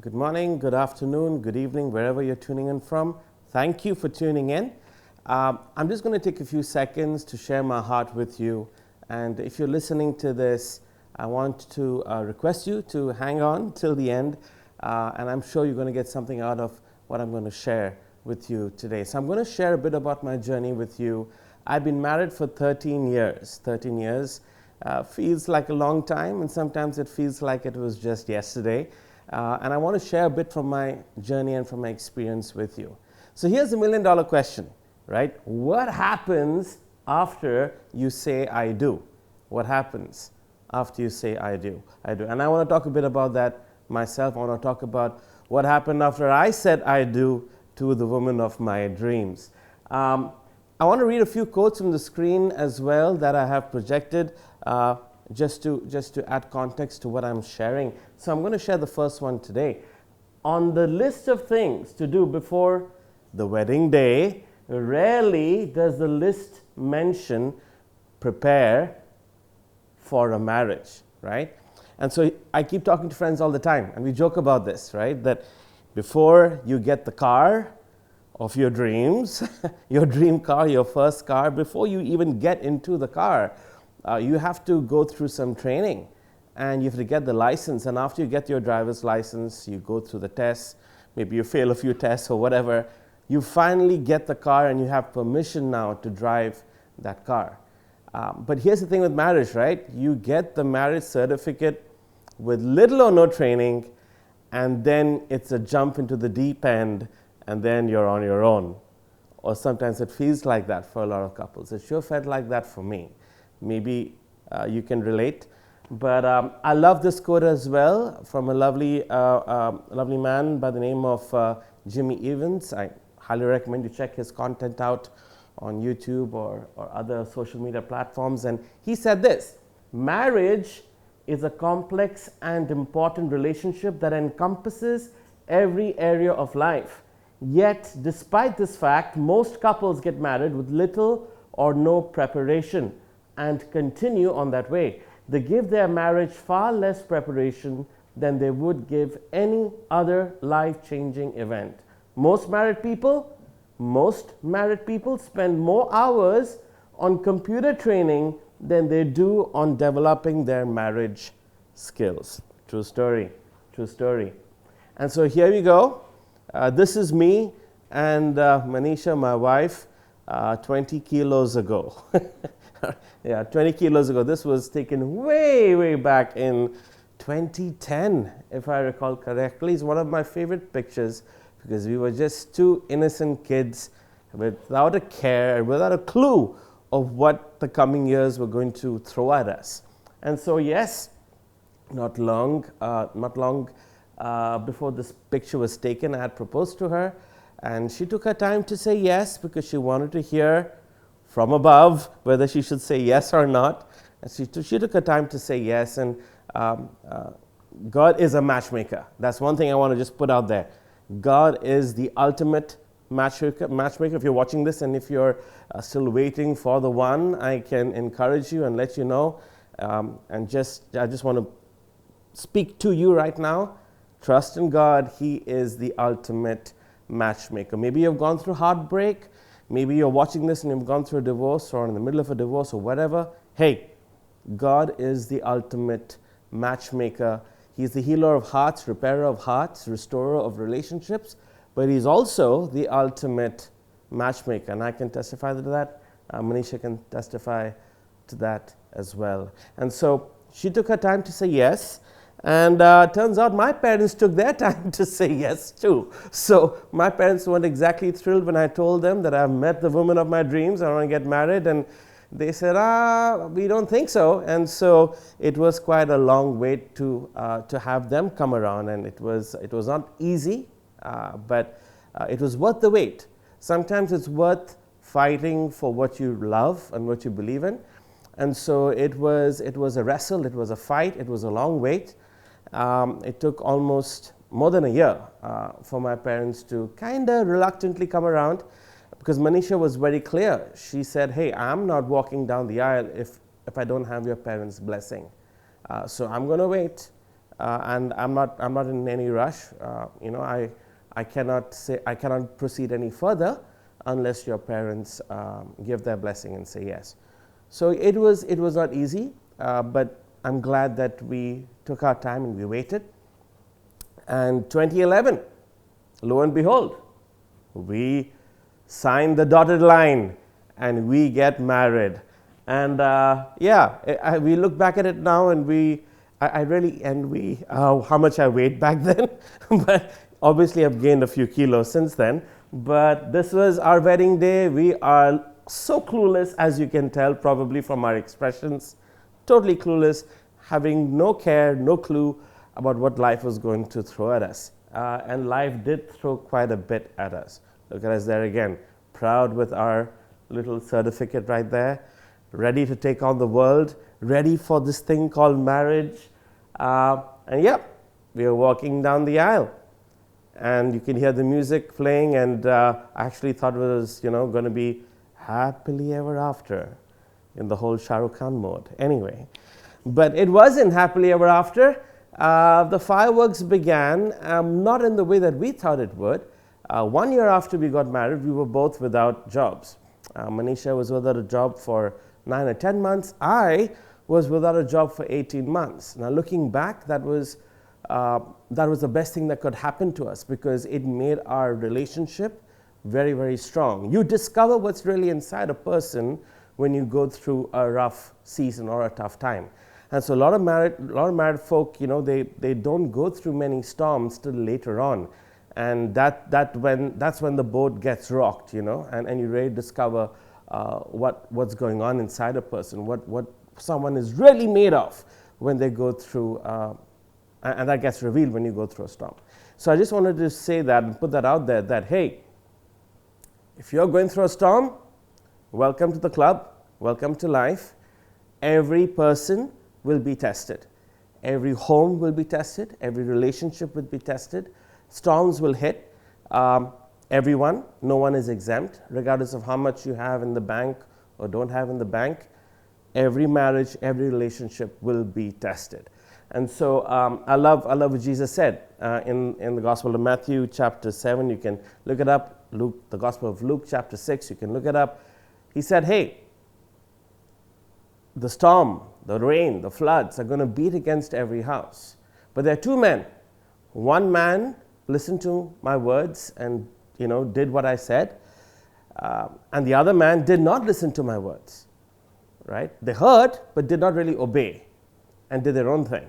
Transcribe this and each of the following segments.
Good morning, good afternoon, good evening, wherever you're tuning in from. Thank you for tuning in. I'm just going to take a few seconds to share my heart with you. And if you're listening to this, I want to request you to hang on till the end. And I'm sure you're going to get something out of what I'm going to share with you today. So I'm going to share a bit about my journey with you. I've been married for 13 years. 13 years feels like a long time, and sometimes it feels like it was just yesterday. And I want to share a bit from my journey and from my experience with you. So here's the million-dollar question, right? What happens after you say I do? What happens after you say I do? I do. And I want to talk a bit about that myself. I want to talk about what happened after I said I do to the woman of my dreams. I want to read a few quotes from the screen as well that I have projected. Just to add context to what I'm sharing. So I'm going to share the first one today. On the list of things to do before the wedding day, rarely does the list mention prepare for a marriage, right? And so I keep talking to friends all the time, and we joke about this, right? That before you get the car of your dreams, your dream car, your first car, before you even get into the car, you have to go through some training, and you have to get the license. And after you get your driver's license, you go through the tests. Maybe you fail a few tests or whatever. You finally get the car, and you have permission now to drive that car. But here's the thing with marriage, right? You get the marriage certificate with little or no training, and then it's a jump into the deep end, and then you're on your own. Or sometimes it feels like that for a lot of couples. It sure felt like that for me. Maybe you can relate. But I love this quote as well from a lovely man by the name of Jimmy Evans. I highly recommend you check his content out on YouTube or other social media platforms. And he said this: marriage is a complex and important relationship that encompasses every area of life. Yet, despite this fact, most couples get married with little or no preparation and continue on that way. They give their marriage far less preparation than they would give any other life-changing event. Most married people spend more hours on computer training than they do on developing their marriage skills. True story, true story. And so here we go. This is me and Manisha, my wife, 20 kilos ago. Yeah, 20 kilos ago. This was taken way back in 2010, if I recall correctly. It's one of my favorite pictures because we were just two innocent kids without a care, without a clue of what the coming years were going to throw at us. And so, yes, not long before this picture was taken, I had proposed to her, and she took her time to say yes because she wanted to hear from above whether she should say yes or not. And she took her time to say yes. And God is a matchmaker. That's one thing I want to just put out there. God is the ultimate matchmaker. If you're watching this and if you're still waiting for the one, I can encourage you and let you know. I just want to speak to you right now. Trust in God. He is the ultimate matchmaker. Maybe you've gone through heartbreak. Maybe you're watching this and you've gone through a divorce or in the middle of a divorce or whatever. Hey, God is the ultimate matchmaker. He's the healer of hearts, repairer of hearts, restorer of relationships, but He's also the ultimate matchmaker. And I can testify to that. Manisha can testify to that as well. And so she took her time to say yes. And turns out my parents took their time to say yes too. So my parents weren't exactly thrilled when I told them that I've met the woman of my dreams, I want to get married. And they said, we don't think so. And so it was quite a long wait to have them come around. And it was not easy, but it was worth the wait. Sometimes it's worth fighting for what you love and what you believe in. And so it was a wrestle, it was a fight, it was a long wait. It took almost more than a year for my parents to kind of reluctantly come around, because Manisha was very clear. She said, hey, I'm not walking down the aisle if I don't have your parents' blessing. So I'm going to wait. and I'm not in any rush. I cannot proceed any further unless your parents give their blessing and say yes. So it was not easy, but I'm glad that we took our time and we waited. And 2011, lo and behold, we signed the dotted line and we get married. And we look back at it now and how much I weighed back then, but obviously I've gained a few kilos since then. But this was our wedding day. We are so clueless, as you can tell probably from our expressions, totally clueless, having no care, no clue about what life was going to throw at us. And life did throw quite a bit at us. Look at us there again, proud with our little certificate right there, ready to take on the world, ready for this thing called marriage. We are walking down the aisle. And you can hear the music playing, and I actually thought it was, going to be happily ever after in the whole Shah Rukh Khan mode. Anyway, but it wasn't happily ever after. The fireworks began, not in the way that we thought it would. 1 year after we got married, we were both without jobs. Manisha was without a job for 9 or 10 months. I was without a job for 18 months. Now, looking back, that was the best thing that could happen to us because it made our relationship very, very strong. You discover what's really inside a person when you go through a rough season or a tough time. And so a lot of married folk, they don't go through many storms till later on. And that's when the boat gets rocked, and you really discover what's going on inside a person, what someone is really made of when they go through and that gets revealed when you go through a storm. So I just wanted to say that and put that out there that, hey, if you're going through a storm, welcome to the club, welcome to life. Every person will be tested. Every home will be tested. Every relationship will be tested. Storms will hit everyone. No one is exempt, regardless of how much you have in the bank or don't have in the bank. Every marriage, every relationship will be tested. And so I love what Jesus said in the Gospel of Matthew chapter 7. You can look it up. The Gospel of Luke chapter 6. You can look it up. He said, hey, the storm, the rain, the floods are going to beat against every house. But there are two men. One man listened to my words and did what I said. And the other man did not listen to my words. Right? They heard but did not really obey and did their own thing,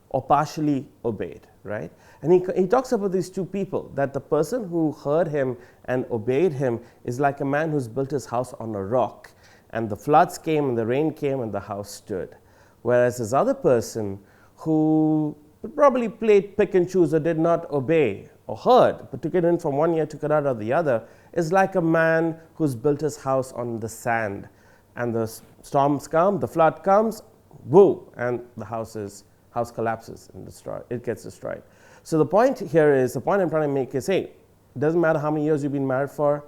or partially obeyed, right? And he talks about these two people, that the person who heard him and obeyed him is like a man who's built his house on a rock, and the floods came and the rain came and the house stood. Whereas this other person who probably played pick and choose or did not obey or heard, but took it in from one ear, took it out of the other, is like a man who's built his house on the sand. And the storms come, the flood comes, woo, and the house collapses and it gets destroyed. So the point I'm trying to make is, hey, it doesn't matter how many years you've been married for,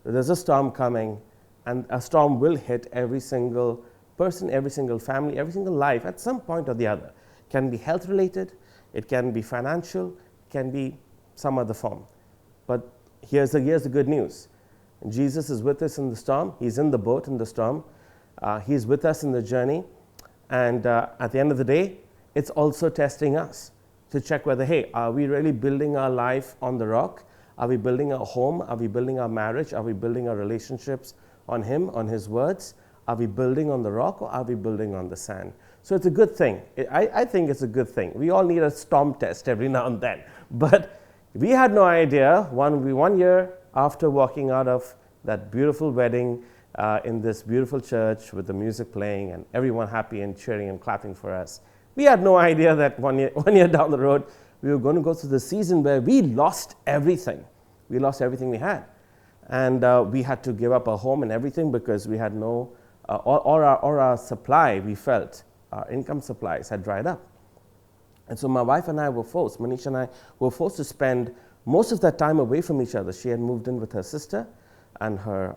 there's a storm coming, and a storm will hit every single person, every single family, every single life at some point or the other. It can be health related, it can be financial, it can be some other form. But here's the good news. Jesus is with us in the storm. He's in the boat in the storm. He's with us in the journey. And at the end of the day, it's also testing us to check whether, hey, are we really building our life on the rock? Are we building our home? Are we building our marriage? Are we building our relationships on Him, on His words? Are we building on the rock or are we building on the sand? So it's a good thing. I think it's a good thing. We all need a storm test every now and then. But we had no idea, 1 year after walking out of that beautiful wedding in this beautiful church with the music playing and everyone happy and cheering and clapping for us, we had no idea that one year down the road, we were going to go through the season where we lost everything. We lost everything we had. And we had to give up our home and everything because we had no, or our supply, we felt, our income supplies had dried up. And so my wife and I were forced, Manisha and I were forced to spend most of that time away from each other. She had moved in with her sister and her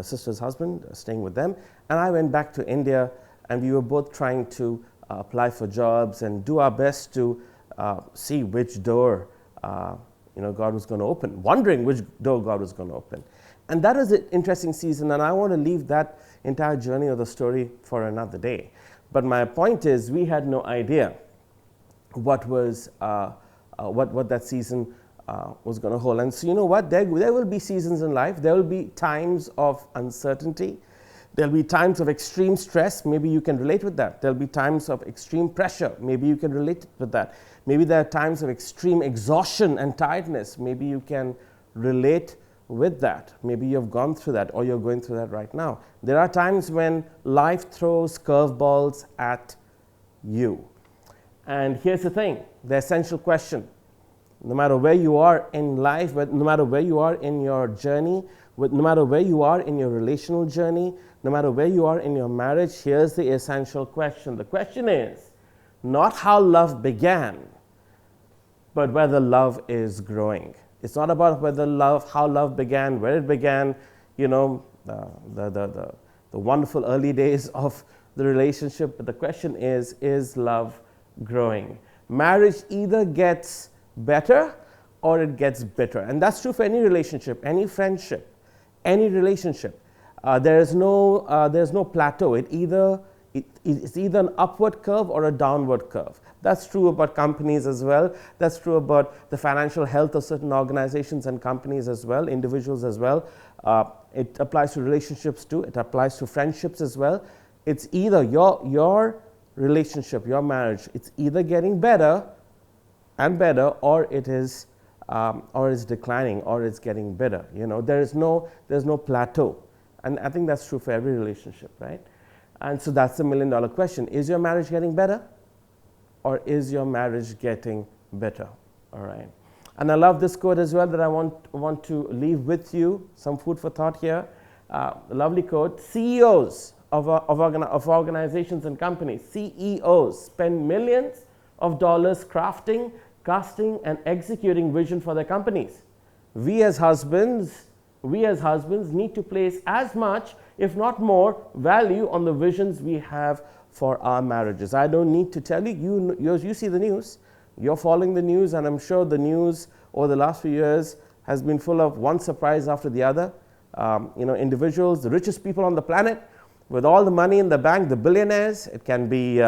sister's husband, staying with them. And I went back to India, and we were both trying to apply for jobs and do our best to see which door God was going to open, wondering which door God was going to open. And that is an interesting season, and I want to leave that entire journey of the story for another day. But my point is, we had no idea what was what that season was going to hold. And so you know what? There will be seasons in life. There will be times of uncertainty. There will be times of extreme stress. Maybe you can relate with that. There will be times of extreme pressure. Maybe you can relate with that. Maybe there are times of extreme exhaustion and tiredness. Maybe you can relate with that. Maybe you've gone through that, or you're going through that right now. There are times when life throws curveballs at you. And here's the thing, the essential question. No matter where you are in life, no matter where you are in your journey, no matter where you are in your relational journey, no matter where you are in your marriage, here's the essential question. The question is not how love began, but whether love is growing. It's not about how love began, where it began, the wonderful early days of the relationship, but the question is love growing? Marriage either gets better or it gets bitter. And that's true for any relationship, any friendship, any relationship. There's no plateau. It's either an upward curve or a downward curve. That's true about companies as well. That's true about the financial health of certain organizations and companies as well, individuals as well. It applies to relationships too. It applies to friendships as well. It's either your relationship, your marriage, it's either getting better and better, or it is declining, or it's getting bitter. There's no plateau. And I think that's true for every relationship, right? And so that's the $1 million question. Is your marriage getting better, or is your marriage getting bitter? All right. And I love this quote as well that I want to leave with you, some food for thought here. A lovely quote. CEOs of organizations and companies, CEOs, spend millions of dollars crafting, casting, and executing vision for their companies. We as husbands need to place as much, if not more, value on the visions we have for our marriages. I don't need to tell you, you see the news, you're following the news, and I'm sure the news over the last few years has been full of one surprise after the other. Individuals, the richest people on the planet, with all the money in the bank, the billionaires. It can be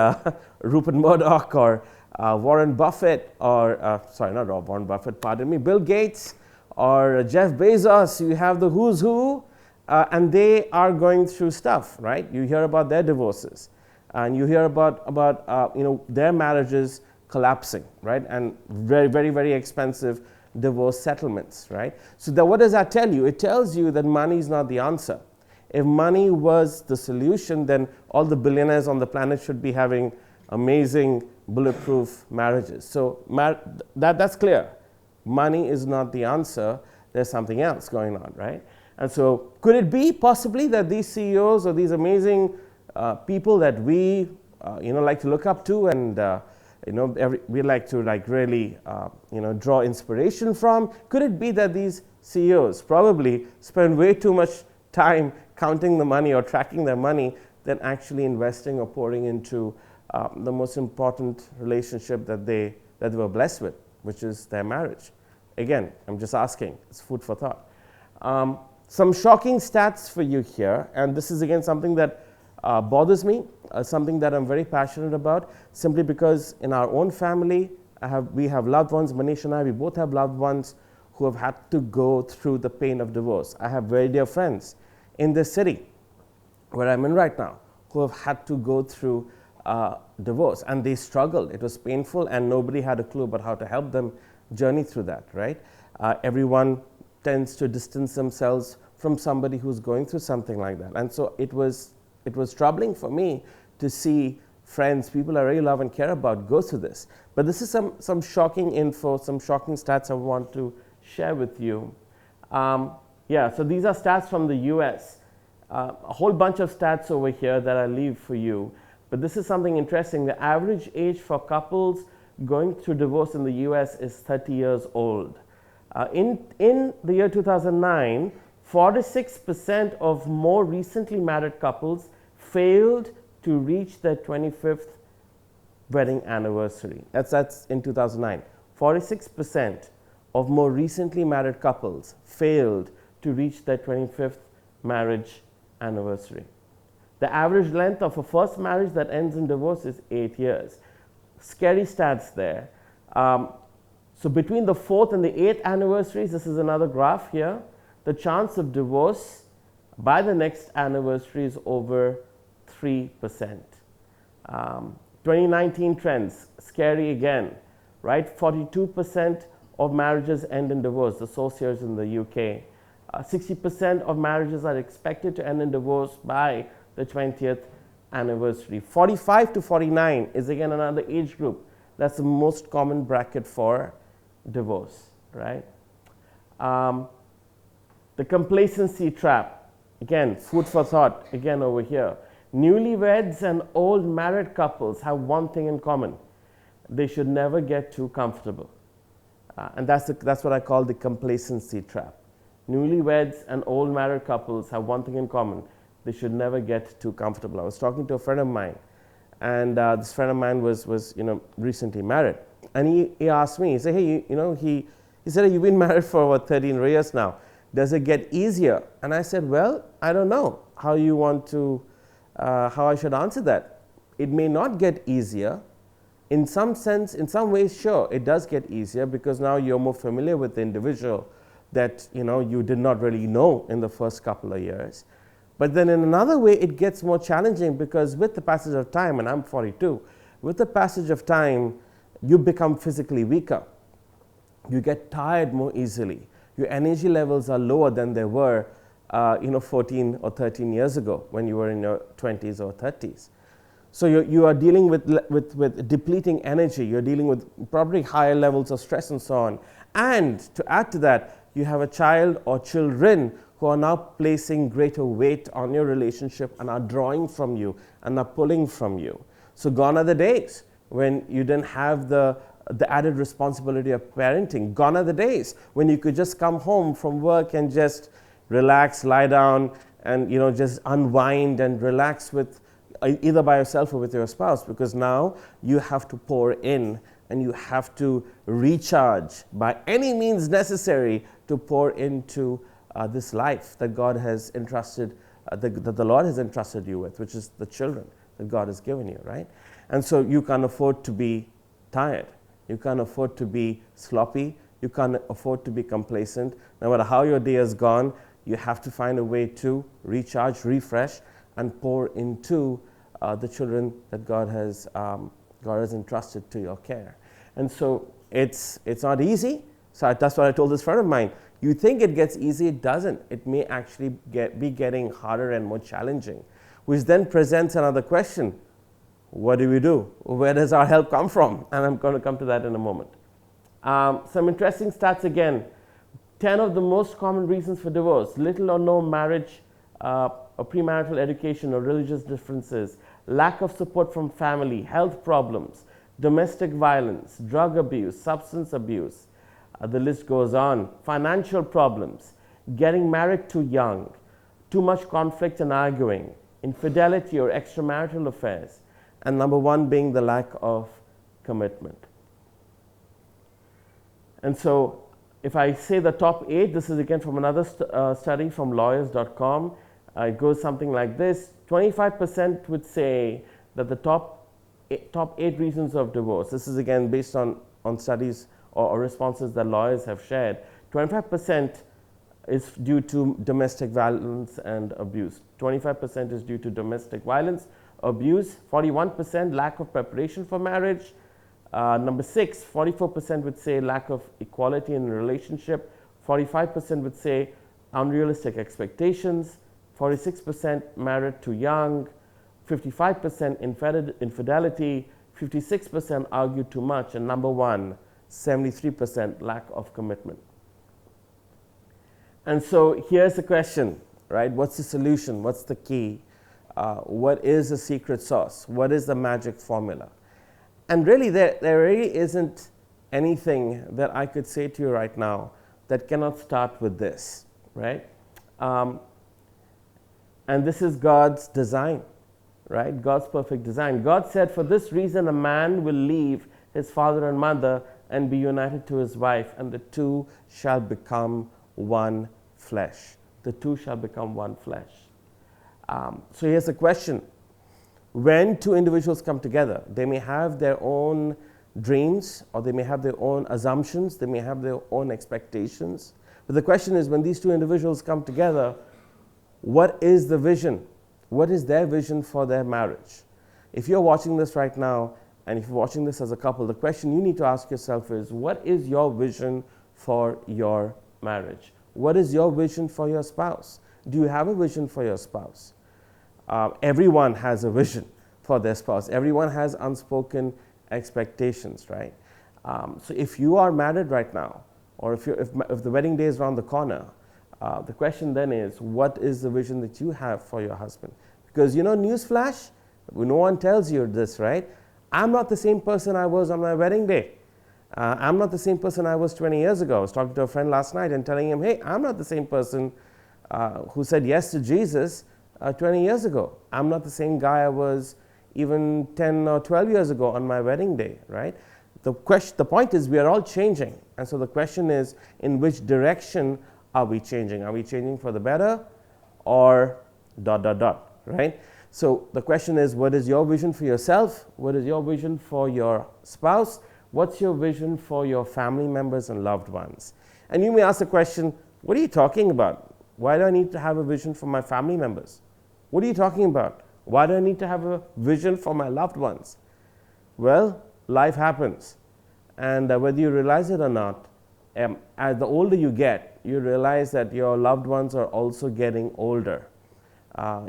Rupert Murdoch or Warren Buffett, or not Warren Buffett, pardon me, Bill Gates or Jeff Bezos. You have the who's who, and they are going through stuff, right? You hear about their divorces, and you hear about their marriages collapsing, right? And very, very, very expensive divorce settlements, right? So what does that tell you? It tells you that money is not the answer. If money was the solution, then all the billionaires on the planet should be having amazing bulletproof marriages. So that's clear. Money is not the answer. There's something else going on, right? And so could it be possibly that these CEOs or these amazing people that we like to look up to, and we like to really draw inspiration from, could it be that these CEOs probably spend way too much time counting the money or tracking their money than actually investing or pouring into the most important relationship that they were blessed with, which is their marriage? Again, I'm just asking. It's food for thought. Some shocking stats for you here, and this is again something that bothers me, something that I'm very passionate about, simply because in our own family, we have loved ones, Manish and I, we both have loved ones who have had to go through the pain of divorce. I have very dear friends in this city where I'm in right now who have had to go through divorce, and they struggled. It was painful, and nobody had a clue about how to help them journey through that, right? Everyone tends to distance themselves from somebody who's going through something like that. And so it was troubling for me to see friends, people I really love and care about, go through this. But this is some shocking info, some shocking stats I want to share with you. So these are stats from the US. A whole bunch of stats over here that I leave for you. But this is something interesting. The average age for couples going through divorce in the US is 30 years old. In the year 2009, 46% of more recently married couples failed to reach their 25th wedding anniversary. That's in 2009. 46% of more recently married couples failed to reach their 25th marriage anniversary. The average length of a first marriage that ends in divorce is 8 years. Scary stats there. So between the 4th and the 8th anniversaries, this is another graph here, the chance of divorce by the next anniversary is over 3%. 2019 trends, scary again, right? 42% of marriages end in divorce, the source here is in the UK. 60% of marriages are expected to end in divorce by the 20th anniversary. 45 to 49 is again another age group. That's the most common bracket for divorce, right? The complacency trap, again, food for thought, again over here. Newlyweds and old married couples have one thing in common. They should never get too comfortable. And that's what I call the complacency trap. Newlyweds and old married couples have one thing in common. They should never get too comfortable. I was talking to a friend of mine, and this friend of mine was recently married. And he asked me, he said, hey, he said, you've been married for what, 13 years now. Does it get easier? And I said, well, I don't know how you want to, how I should answer that. It may not get easier. In some sense, in some ways, sure, it does get easier because now you're more familiar with the individual that you did not really know in the first couple of years. But then in another way, it gets more challenging because with the passage of time, and I'm 42, with the passage of time, you become physically weaker. You get tired more easily. Your energy levels are lower than they were 14 or 13 years ago when you were in your 20s or 30s. So you are dealing with depleting energy. You're dealing with probably higher levels of stress and so on. And to add to that, you have a child or children who are now placing greater weight on your relationship and are drawing from you and are pulling from you. So gone are the days when you didn't have the added responsibility of parenting. Gone are the days when you could just come home from work and just relax, lie down, and just unwind and relax with either by yourself or with your spouse, because now you have to pour in and you have to recharge by any means necessary to pour into this life that God has entrusted, that the Lord has entrusted you with, which is the children that God has given you, right? And so you can't afford to be tired. You can't afford to be sloppy. You can't afford to be complacent. No matter how your day has gone, you have to find a way to recharge, refresh, and pour into the children that God has entrusted to your care. And so it's not easy. So that's what I told this friend of mine. You think it gets easy, it doesn't. It may actually be getting harder and more challenging, which then presents another question. What do we do? Where does our help come from? And I'm going to come to that in a moment. Some interesting stats again. 10 of the most common reasons for divorce: little or no marriage or premarital education or religious differences, lack of support from family, health problems, domestic violence, drug abuse, substance abuse. The list goes on. Financial problems, getting married too young, too much conflict and arguing, infidelity or extramarital affairs, and number one being the lack of commitment. And so if I say the top 8, this is again from another study from lawyers.com. It goes something like this. 25% would say that the top 8 reasons of divorce, this is again based on studies or responses that lawyers have shared, 25% is due to domestic violence and abuse. 25% is due to domestic violence, abuse. 41% lack of preparation for marriage. Number 6, 44% would say lack of equality in a relationship. 45% would say unrealistic expectations. 46% married too young. 55% infidelity. 56% argue too much. And number 1, 73% lack of commitment. And so here's the question, right? What's the solution? What's the key? What is the secret sauce? What is the magic formula? And really, there really isn't anything that I could say to you right now that cannot start with this, right? And this is God's design, right? God's perfect design. God said, for this reason, a man will leave his father and mother and be united to his wife, and the two shall become one flesh. The two shall become one flesh. So here's a question. When two individuals come together, they may have their own dreams, or they may have their own assumptions, they may have their own expectations. But the question is, when these two individuals come together, what is the vision? What is their vision for their marriage? If you're watching this right now, and if you're watching this as a couple, the question you need to ask yourself is, what is your vision for your marriage? What is your vision for your spouse? Do you have a vision for your spouse? Everyone has a vision for their spouse. Everyone has unspoken expectations, right? So if you are married right now, or if the wedding day is around the corner, the question then is, what is the vision that you have for your husband? Because, newsflash, no one tells you this, right? I'm not the same person I was on my wedding day. I'm not the same person I was 20 years ago. I was talking to a friend last night and telling him, hey, I'm not the same person who said yes to Jesus 20 years ago. I'm not the same guy I was even 10 or 12 years ago on my wedding day, right? The point is, we are all changing. And so the question is, in which direction are we changing? Are we changing for the better, or ... right? So the question is, what is your vision for yourself? What is your vision for your spouse? What's your vision for your family members and loved ones? And you may ask the question, what are you talking about? Why do I need to have a vision for my family members? What are you talking about? Why do I need to have a vision for my loved ones? Well, life happens. And whether you realize it or not, as the older you get, you realize that your loved ones are also getting older.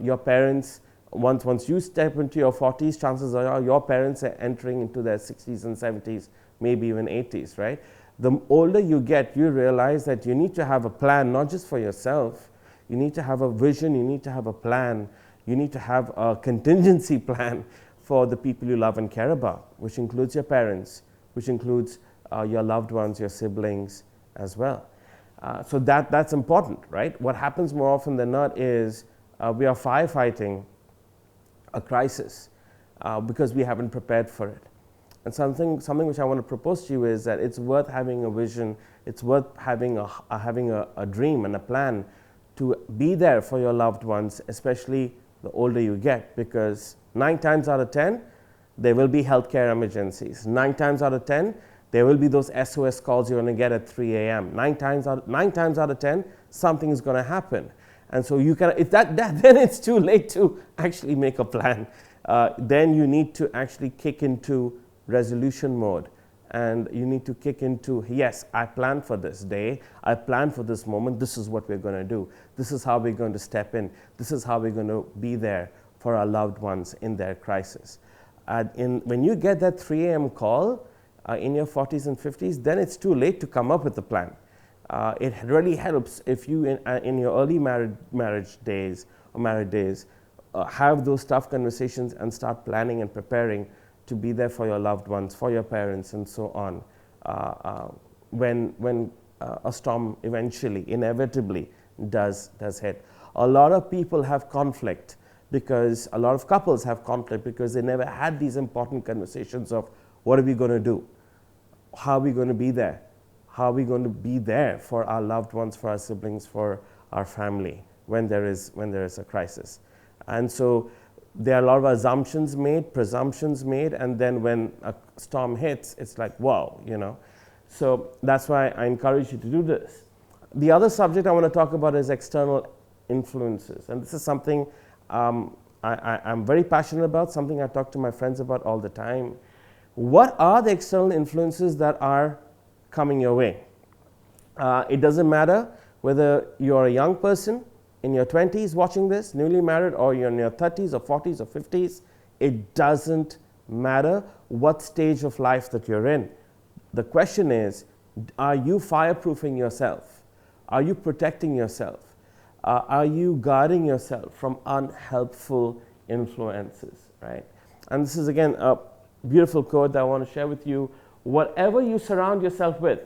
Your parents, once you step into your 40s, chances are your parents are entering into their 60s and 70s, maybe even 80s, right? The older you get, you realize that you need to have a plan, not just for yourself. You need to have a vision, you need to have a plan, you need to have a contingency plan for the people you love and care about, which includes your parents, which includes your loved ones, your siblings as well. So that's important, right? What happens more often than not is we are firefighting a crisis because we haven't prepared for it. And something which I want to propose to you is that it's worth having a vision, it's worth having a dream and a plan to be there for your loved ones, especially the older you get, because 9 times out of 10, there will be healthcare emergencies. 9 times out of 10, there will be those SOS calls you're going to get at 3 a.m. 9 times out of 10, something is going to happen. And so you can, if that then it's too late to actually make a plan. Then you need to actually kick into resolution mode, and you need to kick into, yes, I planned for this day, I planned for this moment, this is what we're going to do, this is how we're going to step in, this is how we're going to be there for our loved ones in their crisis. When you get that 3 a.m. call in your 40s and 50s, then it's too late to come up with a plan. It really helps if you, in your early marriage days, have those tough conversations and start planning and preparing to be there for your loved ones, for your parents, and so on, when a storm eventually, inevitably, does hit. A lot of people have conflict because a lot of couples have conflict because they never had these important conversations of, what are we going to do? How are we going to be there? How are we going to be there for our loved ones, for our siblings, for our family when there is a crisis? And so there are a lot of assumptions made, presumptions made, and then when a storm hits, it's like, whoa, So that's why I encourage you to do this. The other subject I want to talk about is external influences. And this is something I'm very passionate about, something I talk to my friends about all the time. What are the external influences that are coming your way? It doesn't matter whether you're a young person in your 20s watching this, newly married, or you're in your 30s or 40s or 50s. It doesn't matter what stage of life that you're in. The question is, are you fireproofing yourself? Are you protecting yourself? Are you guarding yourself from unhelpful influences, right? And this is, again, a beautiful quote that I want to share with you. Whatever you surround yourself with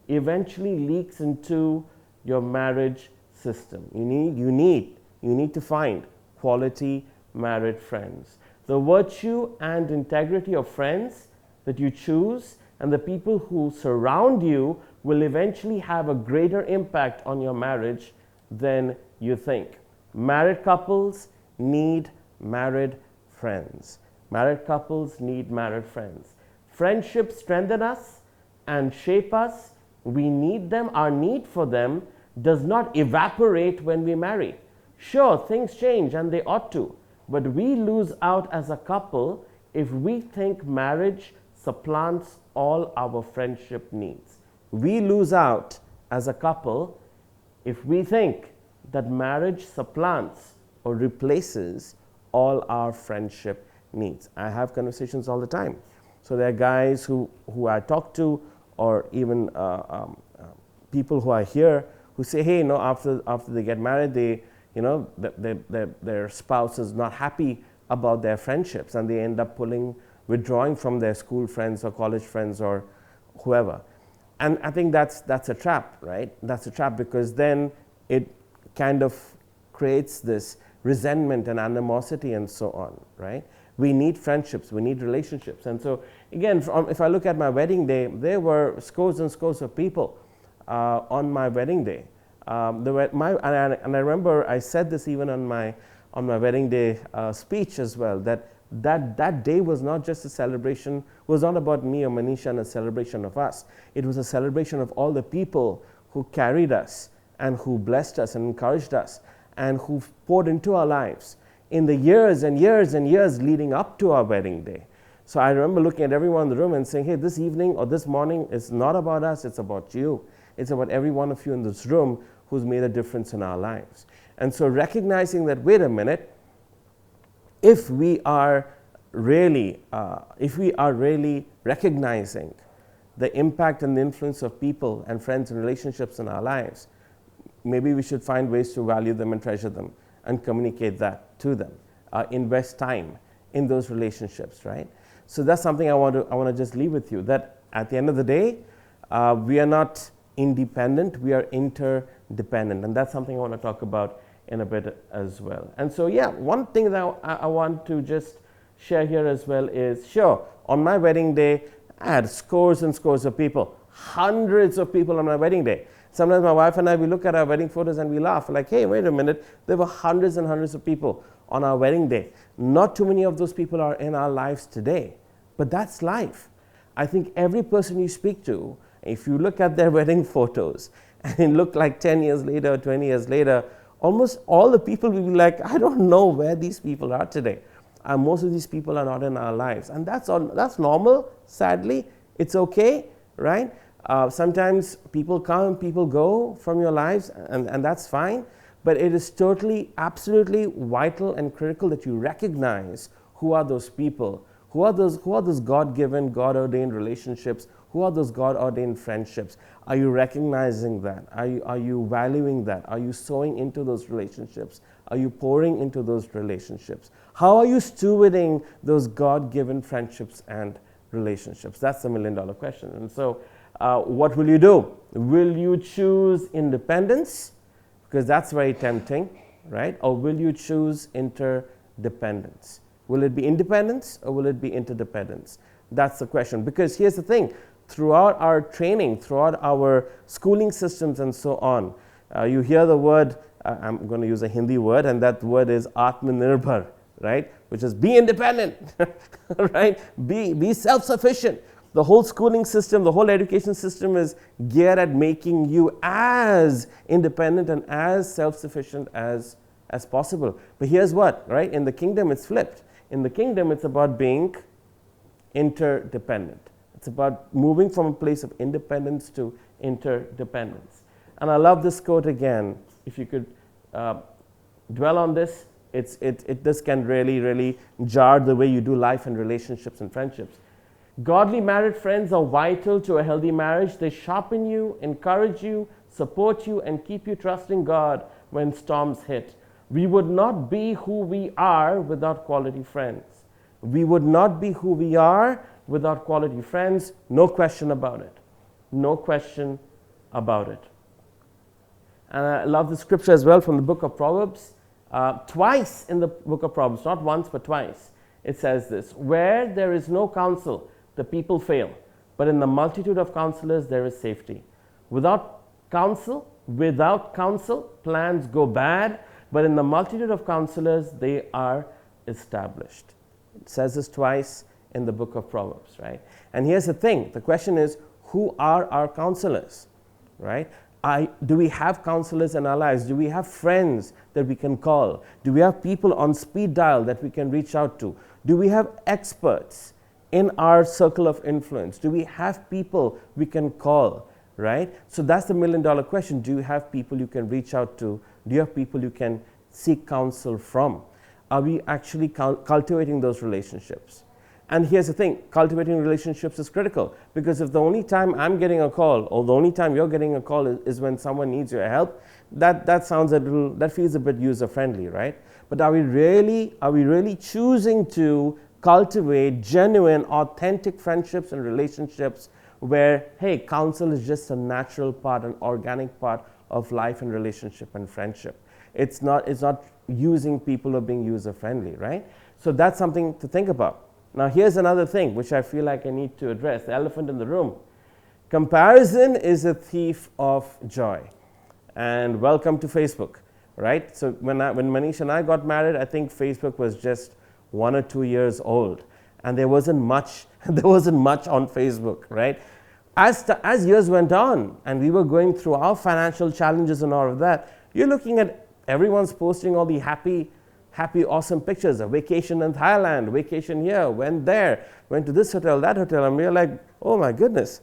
eventually leaks into your marriage system. You need to find quality married friends. The virtue and integrity of friends that you choose and the people who surround you will eventually have a greater impact on your marriage than you think. Married couples need married friends. Married couples need married friends. Friendships strengthen us and shape us. We need them. Our need for them does not evaporate when we marry. Sure, things change and they ought to, but we lose out as a couple if we think marriage supplants all our friendship needs. We lose out as a couple if we think that marriage supplants or replaces all our friendship needs. I have conversations all the time. So there are guys who I talk to, or even people who are here who say, hey, no, after they get married, their spouse is not happy about their friendships, and they end up withdrawing from their school friends or college friends or whoever. And I think that's a trap, right? That's a trap, because then it kind of creates this resentment and animosity and so on, right? We need friendships, we need relationships. And so again, if I look at my wedding day, there were scores and scores of people on my wedding day. And I remember I said this even on my wedding day speech as well, that day was not just a celebration, was not about me or Manisha and a celebration of us. It was a celebration of all the people who carried us and who blessed us and encouraged us and who poured into our lives in the years and years and years leading up to our wedding day. So I remember looking at everyone in the room and saying, hey, this evening or this morning is not about us, it's about you. It's about every one of you in this room who's made a difference in our lives. And so recognizing that, wait a minute, if we are really recognizing the impact and the influence of people and friends and relationships in our lives, maybe we should find ways to value them and treasure them and communicate that to them. Invest time in those relationships, right? So that's something I want to just leave with you, that at the end of the day, we are not independent, we are interdependent. And that's something I want to talk about in a bit as well. And so, yeah, one thing that I want to just share here as well is, sure, on my wedding day, I had scores and scores of people, hundreds of people on my wedding day. Sometimes my wife and I, we look at our wedding photos and we laugh, like, hey, wait a minute, there were hundreds and hundreds of people on our wedding day. Not too many of those people are in our lives today, but that's life. I think every person you speak to, if you look at their wedding photos and it look like 10 years later, 20 years later, almost all the people will be like, I don't know where these people are today. Most of these people are not in our lives. And that's normal, sadly. It's okay, right? Sometimes people come, people go from your lives, and that's fine. But it is totally, absolutely vital and critical that you recognize who are those people, who are those God-given, God-ordained relationships, who are those God-ordained friendships. Are you recognizing that? Are you valuing that? Are you sowing into those relationships? Are you pouring into those relationships? How are you stewarding those God-given friendships and relationships? That's the million-dollar question. And so what will you do? Will you choose independence? Because that's very tempting, right? Or will you choose interdependence? Will it be independence or will it be interdependence? That's the question. Because here's the thing. Throughout our training, throughout our schooling systems and so on, you hear the word, I'm going to use a Hindi word, and that word is Atmanirbhar, right? Which is be independent, right? Be self-sufficient. The whole schooling system, the whole education system is geared at making you as independent and as self-sufficient as possible. But here's what, right? In the kingdom, it's flipped. In the kingdom, it's about being interdependent. It's about moving from a place of independence to interdependence. And I love this quote again. If you could dwell on this, this can really, really jar the way you do life and relationships and friendships. Godly married friends are vital to a healthy marriage. They sharpen you, encourage you, support you, and keep you trusting God when storms hit. We would not be who we are without quality friends. We would not be who we are without quality friends. No question about it. No question about it. And I love the scripture as well from the book of Proverbs. Twice in the book of Proverbs, not once but twice, it says this: where there is no counsel, the people fail, but in the multitude of counselors there is safety. Without counsel, plans go bad, but in the multitude of counselors they are established. It says this twice in the book of Proverbs, right? And here's the thing, the question is, who are our counselors, right? Do we have counselors in our lives? Do we have friends that we can call? Do we have people on speed dial that we can reach out to? Do we have experts in our circle of influence? Do we have people we can call, right? So that's the million-dollar question. Do you have people you can reach out to? Do you have people you can seek counsel from? Are we actually cultivating those relationships? And here's the thing, cultivating relationships is critical, because if the only time I'm getting a call or the only time you're getting a call is when someone needs your help, that sounds a little, that feels a bit user-friendly, right? But are we really choosing to cultivate genuine, authentic friendships and relationships where, hey, counsel is just a natural part, an organic part of life and relationship and friendship. It's not using people or being user-friendly, right? So that's something to think about. Now here's another thing which I feel like I need to address, the elephant in the room. Comparison is a thief of joy. And welcome to Facebook, right? So when Manish and I got married, I think Facebook was just 1 or 2 years old, and there wasn't much on Facebook, right? As years went on and we were going through our financial challenges and all of that, you're looking at everyone's posting all the happy, awesome pictures, a vacation in Thailand, vacation here, went there, went to this hotel, that hotel, and we're like, oh my goodness,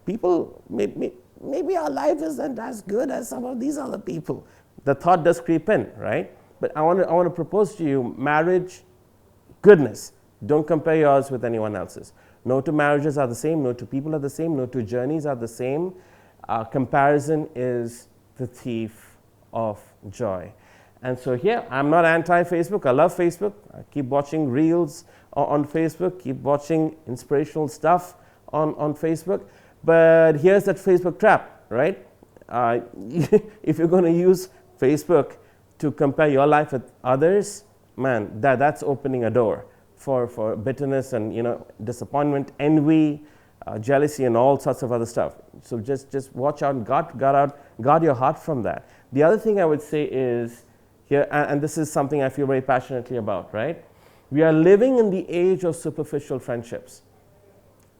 people, maybe our life isn't as good as some of these other people. The thought does creep in, right? But I want to propose to you, marriage, goodness, don't compare yours with anyone else's. No two marriages are the same, no two people are the same, no two journeys are the same. Comparison is the thief of joy. And so here, I'm not anti-Facebook. I love Facebook. I keep watching reels on Facebook, keep watching inspirational stuff on Facebook. But here's that Facebook trap, right? If you're going to use Facebook to compare your life with others, man, that's opening a door for bitterness and disappointment, envy, jealousy, and all sorts of other stuff. So just watch out and guard your heart from that. The other thing I would say is, here, and this is something I feel very passionately about, right? We are living in the age of superficial friendships.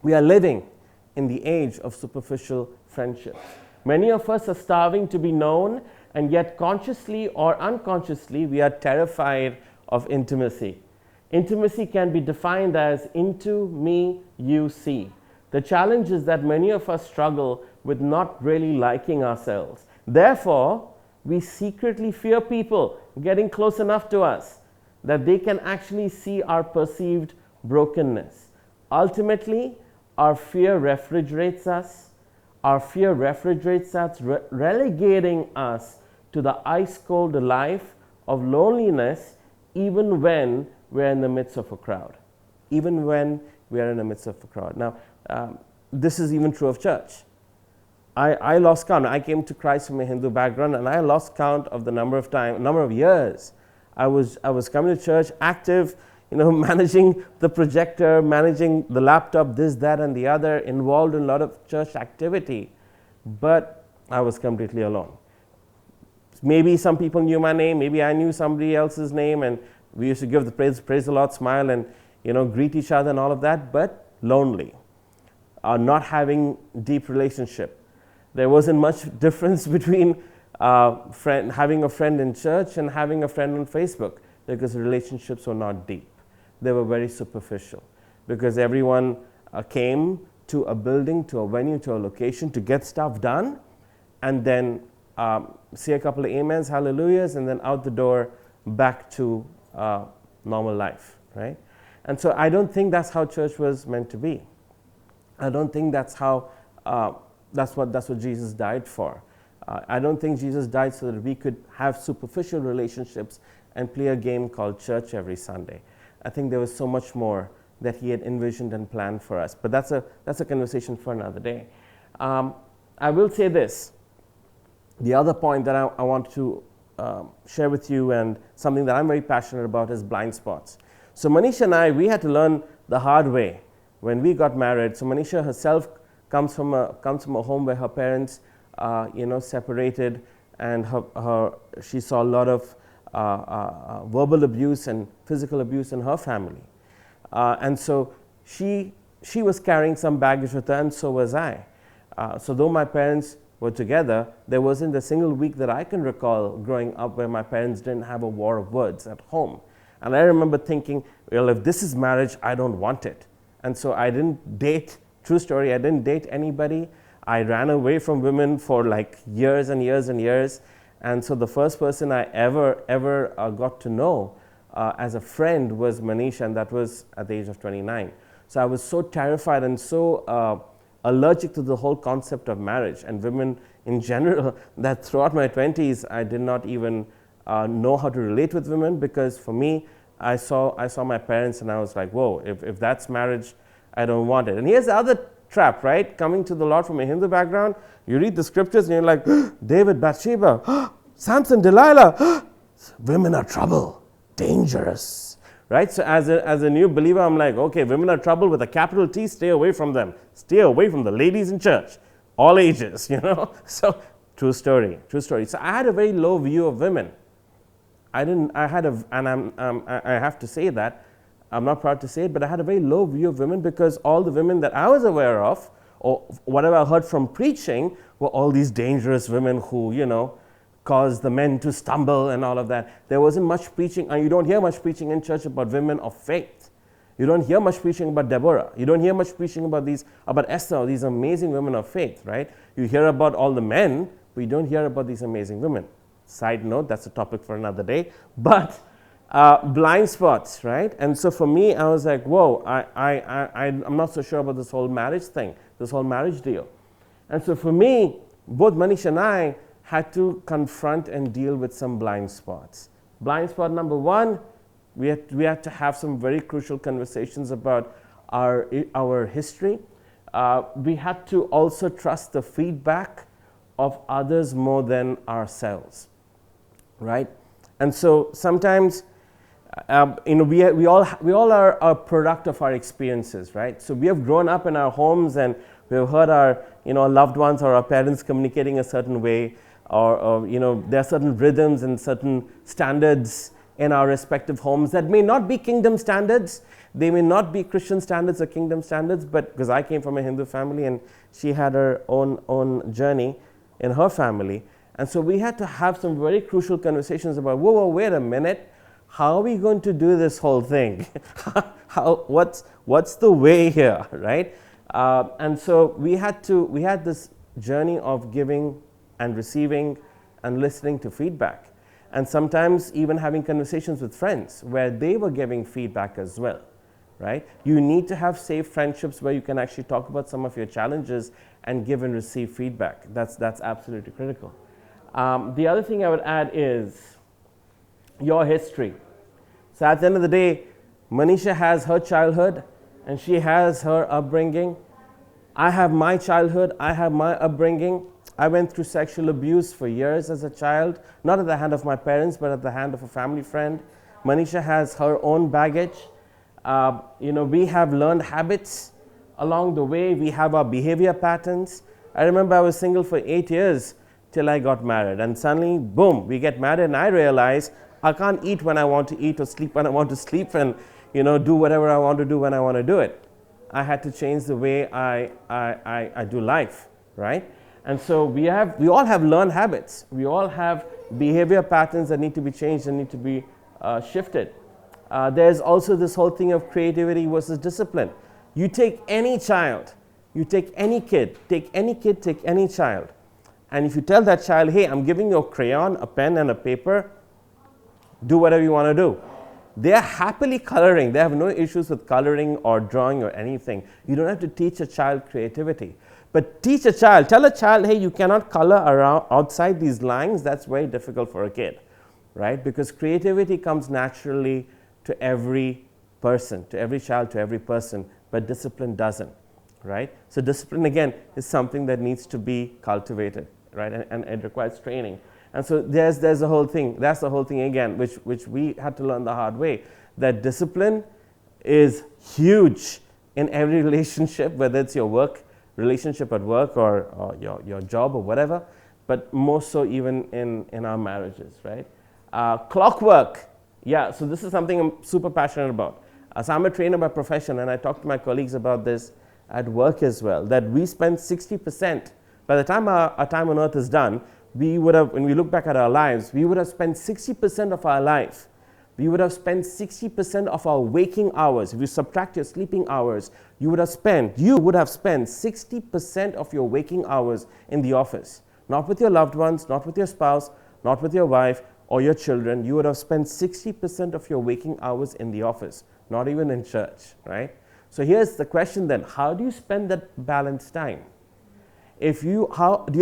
We are living in the age of superficial friendships. Many of us are starving to be known, and yet consciously or unconsciously, we are terrified of intimacy. Intimacy can be defined as into me, you see. The challenge is that many of us struggle with not really liking ourselves. Therefore, we secretly fear people getting close enough to us that they can actually see our perceived brokenness. Ultimately, our fear refrigerates us. Our fear refrigerates us, relegating us to the ice-cold life of loneliness, even when we're in the midst of a crowd. Even when we are in the midst of a crowd. Now, this is even true of church. I lost count. I came to Christ from a Hindu background, and I lost count of the number of years I was coming to church, active, managing the projector, managing the laptop, this, that, and the other, involved in a lot of church activity, but I was completely alone. Maybe some people knew my name, maybe I knew somebody else's name, and we used to give the praise the Lord smile and greet each other and all of that, but lonely, not having deep relationship. There wasn't much difference between having a friend in church and having a friend on Facebook, because the relationships were not deep. They were very superficial, because everyone came to a building, to a venue, to a location to get stuff done, and then say a couple of amens, hallelujahs, and then out the door back to normal life, right? And so I don't think that's how church was meant to be. I don't think that's how that's what Jesus died for. I don't think Jesus died so that we could have superficial relationships and play a game called church every Sunday. I think there was so much more that he had envisioned and planned for us. But that's a conversation for another day. I will say this. The other point that I want to share with you, and something that I'm very passionate about, is blind spots. So Manisha and I, we had to learn the hard way when we got married. So Manisha herself comes from a home where her parents, separated, and she saw a lot of verbal abuse and physical abuse in her family, and so she was carrying some baggage with her, and so was I. So though my parents were together, there wasn't a single week that I can recall growing up where my parents didn't have a war of words at home. And I remember thinking, well, if this is marriage, I don't want it. And so I didn't date, true story, I didn't date anybody. I ran away from women for like years and years and years. And so the first person I ever got to know as a friend was Manisha, and that was at the age of 29. So I was so terrified and so allergic to the whole concept of marriage and women in general that throughout my 20s I did not even know how to relate with women, because for me, I saw my parents and I was like, whoa, if that's marriage, I don't want it. And here's the other trap, right? Coming to the Lord from a Hindu background, you read the scriptures and you're like, David, Bathsheba, Samson, Delilah, women are trouble, dangerous, right? So as a new believer, I'm like, okay, women are trouble with a capital T, stay away from them. Stay away from the ladies in church, all ages, So true story. So I had a very low view of women. I have to say that, I'm not proud to say it, but I had a very low view of women, because all the women that I was aware of, or whatever I heard from preaching, were all these dangerous women who, caused the men to stumble and all of that. There wasn't much preaching, and you don't hear much preaching in church about women of faith. You don't hear much preaching about Deborah. You don't hear much preaching about Esther, these amazing women of faith, right? You hear about all the men, but you don't hear about these amazing women. Side note, that's a topic for another day. But blind spots, right? And so for me, I was like, whoa, I'm not so sure about this whole marriage thing, this whole marriage deal. And so for me, both Manish and I had to confront and deal with some blind spots. Blind spot number one, we had to have some very crucial conversations about our history. We had to also trust the feedback of others more than ourselves, right? And so sometimes, we all are a product of our experiences, right? So we have grown up in our homes and we have heard our loved ones or our parents communicating a certain way, or there are certain rhythms and certain standards in our respective homes that may not be kingdom standards. They may not be Christian standards or kingdom standards, but because I came from a Hindu family and she had her own journey in her family. And so we had to have some very crucial conversations about, whoa, wait a minute, how are we going to do this whole thing? What's the way here, right? And so we had this journey of giving and receiving and listening to feedback. And sometimes even having conversations with friends where they were giving feedback as well, right? You need to have safe friendships where you can actually talk about some of your challenges and give and receive feedback. That's absolutely critical. The other thing I would add is your history. So at the end of the day, Manisha has her childhood and she has her upbringing. I have my childhood, I have my upbringing. I went through sexual abuse for years as a child, not at the hand of my parents, but at the hand of a family friend. Manisha has her own baggage. We have learned habits along the way. We have our behavior patterns. I remember I was single for 8 years till I got married, and suddenly, boom, we get married, and I realize I can't eat when I want to eat or sleep when I want to sleep, and do whatever I want to do when I want to do it. I had to change the way I do life, right? And so we all have learned habits. We all have behavior patterns that need to be changed and need to be shifted. There's also this whole thing of creativity versus discipline. You take any child, you take any kid, take any child, and if you tell that child, hey, I'm giving you a crayon, a pen, and a paper, do whatever you want to do. They are happily coloring. They have no issues with coloring or drawing or anything. You don't have to teach a child creativity. But teach a child, tell a child, hey, you cannot color around outside these lines. That's very difficult for a kid, right? Because creativity comes naturally to every person, to every child, to every person, but discipline doesn't, right? So discipline, again, is something that needs to be cultivated, right? And it requires training. And so there's the whole thing. That's the whole thing again, which we had to learn the hard way, that discipline is huge in every relationship, whether it's your work relationship at work or your job or whatever, but more so even in our marriages, right? Clockwork. Yeah, so this is something I'm super passionate about. So I'm a trainer by profession, and I talk to my colleagues about this at work as well, that we spend 60%. By the time our time on earth is done, we would have, when we look back at our lives, we would have spent 60% of our life. We would have spent 60% of our waking hours. If you subtract your sleeping hours, you would have spent 60% of your waking hours in the office. Not with your loved ones, not with your spouse, not with your wife or your children. You would have spent 60% of your waking hours in the office, not even in church, right? So here's the question then, how do you spend that balanced time? Do you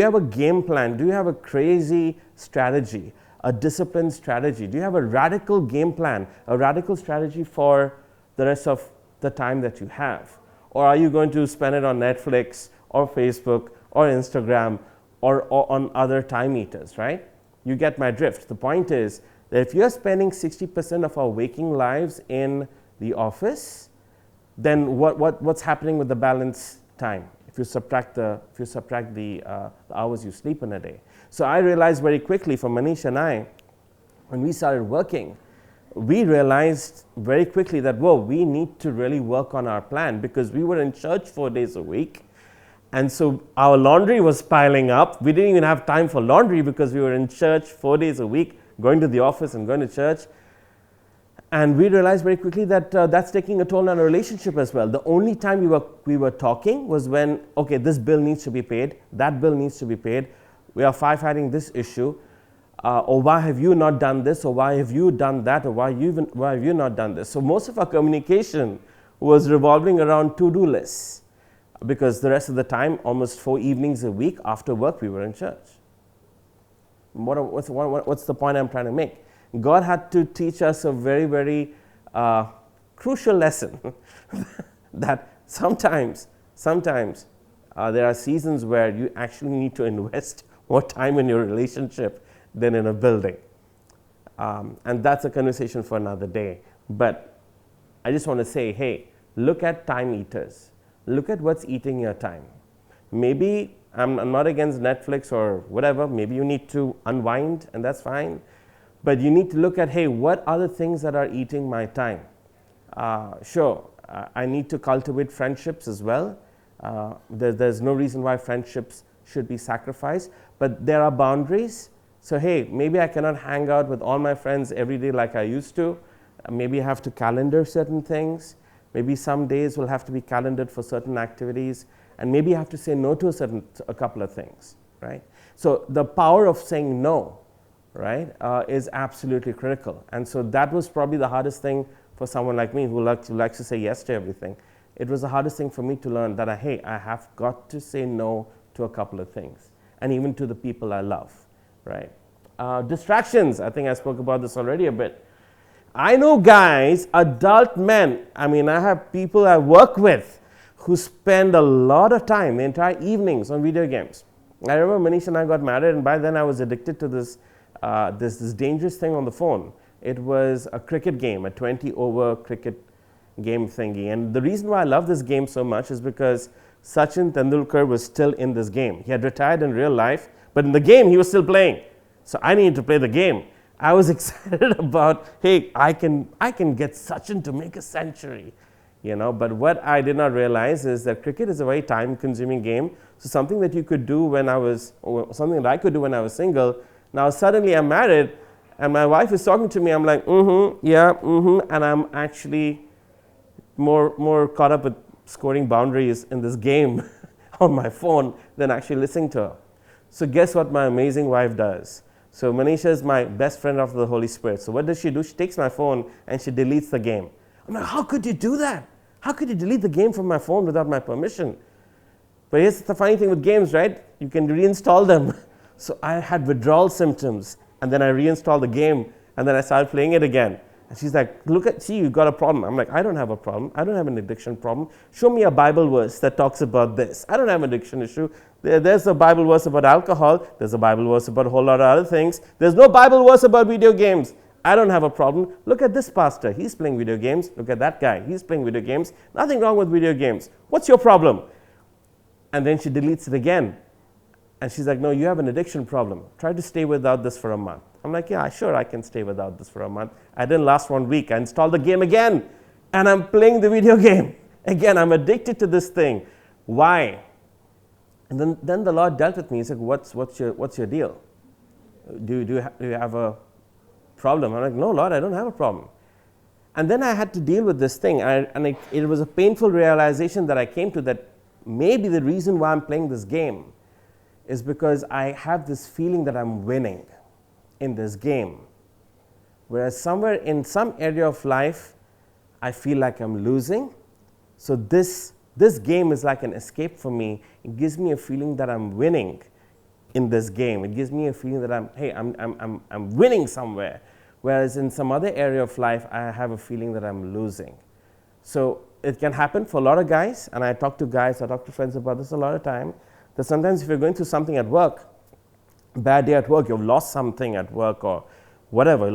have a game plan? Do you have a crazy strategy, a disciplined strategy? Do you have a radical game plan, a radical strategy for the rest of the time that you have? Or are you going to spend it on Netflix or Facebook or Instagram or on other time eaters, right? You get my drift. The point is that if you're spending 60% of our waking lives in the office, then what's happening with the balance time? If you subtract the hours you sleep in a day. So I realized very quickly for Manish and I, when we started working, we realized very quickly that, whoa, we need to really work on our plan, because we were in church 4 days a week. And so our laundry was piling up. We didn't even have time for laundry because we were in church 4 days a week, going to the office and going to church. And we realized very quickly that that's taking a toll on our relationship as well. The only time we were talking was when, okay, this bill needs to be paid, that bill needs to be paid, we are firefighting this issue, or why have you not done this, or why have you done that, or why have you not done this? So most of our communication was revolving around to-do lists, because the rest of the time, almost 4 evenings a week after work, we were in church. What's the point I'm trying to make? God had to teach us a very, very crucial lesson that sometimes there are seasons where you actually need to invest more time in your relationship than in a building. And that's a conversation for another day. But I just want to say, hey, look at time eaters. Look at what's eating your time. Maybe I'm not against Netflix or whatever. Maybe you need to unwind, and that's fine. But you need to look at, hey, what are the things that are eating my time? Sure, I need to cultivate friendships as well. There's no reason why friendships should be sacrificed, but there are boundaries. So, hey, maybe I cannot hang out with all my friends every day like I used to. Maybe I have to calendar certain things. Maybe some days will have to be calendared for certain activities. And maybe I have to say no to a couple of things, right? So the power of saying no, right, is absolutely critical. And so that was probably the hardest thing for someone like me who likes to say yes to everything. It was the hardest thing for me to learn that, I have got to say no to a couple of things, and even to the people I love, right? Distractions, I think I spoke about this already a bit. I know guys, adult men, I have people I work with who spend a lot of time, entire evenings, on video games. I remember Manish and I got married, and by then I was addicted to this dangerous thing on the phone. It was a cricket game, a 20-over cricket game thingy. And the reason why I love this game so much is because Sachin Tendulkar was still in this game. He had retired in real life, but in the game he was still playing. So I needed to play the game. I was excited about, hey, I can get Sachin to make a century, But what I did not realize is that cricket is a very time-consuming game. So something that you could do something that I could do when I was single. Now suddenly I'm married, and my wife is talking to me. I'm like, and I'm actually more caught up with scoring boundaries in this game on my phone than actually listening to her. So guess what my amazing wife does? So Manisha is my best friend of the Holy Spirit. So what does she do? She takes my phone and she deletes the game. I'm like, how could you do that? How could you delete the game from my phone without my permission? But here's the funny thing with games, right? You can reinstall them. So I had withdrawal symptoms, and then I reinstalled the game, and then I started playing it again. And she's like, see, you got a problem. I'm like, I don't have a problem. I don't have an addiction problem. Show me a Bible verse that talks about this. I don't have an addiction issue. There's a Bible verse about alcohol. There's a Bible verse about a whole lot of other things. There's no Bible verse about video games. I don't have a problem. Look at this pastor. He's playing video games. Look at that guy. He's playing video games. Nothing wrong with video games. What's your problem? And then she deletes it again. And she's like, no, you have an addiction problem. Try to stay without this for a month. I'm like, yeah, sure, I can stay without this for a month. I didn't last 1 week. I installed the game again, and I'm playing the video game. Again, I'm addicted to this thing. Why? And then the Lord dealt with me. He said, what's your deal? Do you have a problem? I'm like, no, Lord, I don't have a problem. And then I had to deal with this thing. It was a painful realization that I came to, that maybe the reason why I'm playing this game is because I have this feeling that I'm winning in this game, whereas somewhere in some area of life I feel like I'm losing. So this game is like an escape for me. It gives me a feeling that I'm winning in this game. It gives me a feeling that I'm winning somewhere, whereas in some other area of life I have a feeling that I'm losing. So it can happen for a lot of guys, and I talk to friends about this a lot of time, that sometimes if you're going through something at work, bad day at work, you've lost something at work or whatever,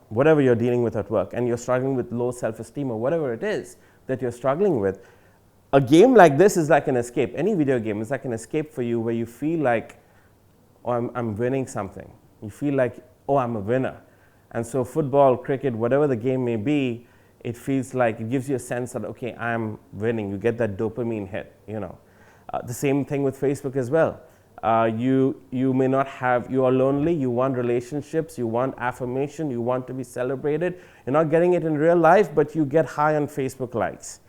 whatever you're dealing with at work, and you're struggling with low self-esteem or whatever it is that you're struggling with, a game like this is like an escape. Any video game is like an escape for you, where you feel like, oh, I'm winning something. You feel like, oh, I'm a winner. And so football, cricket, whatever the game may be, it feels like, it gives you a sense that, okay, I'm winning. You get that dopamine hit, The same thing with Facebook as well. You may not have, you are lonely, you want relationships, you want affirmation, you want to be celebrated. You're not getting it in real life, but you get high on Facebook likes